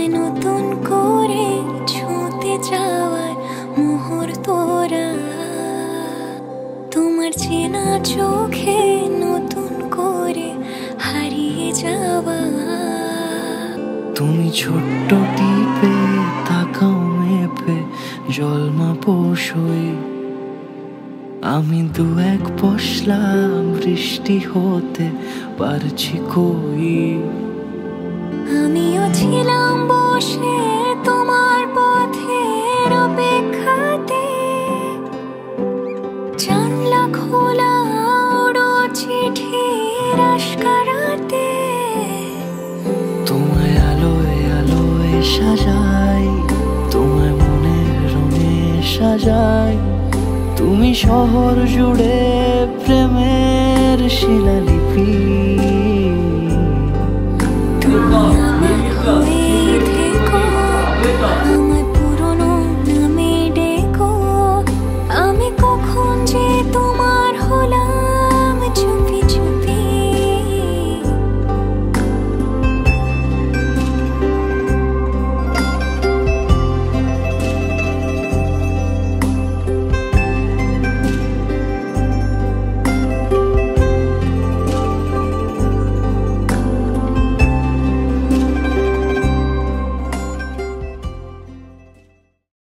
তোমায় নতুন করে ছুঁতে যাওয়ার মুহূর্তরা, তোমার চেনা চোখে নতুন করে হারিয়ে যাওয়া। তুমি ছোট্ট টিপে তাকাও মেপে জলমা পশই, আমি দু এক পশলা বৃষ্টি হতে পারছি কই। আমিও ছিলাম বসে তোমার পথের অপেক্ষাতে, জানলা খোলা ওড়ো চিঠির আশকারাতে। তোমায় আলোয় আলোয় সাজাই, তোমায় মনের রঙে সাজাই, তুমি শহর জুড়ে প্রেমের শিলালি।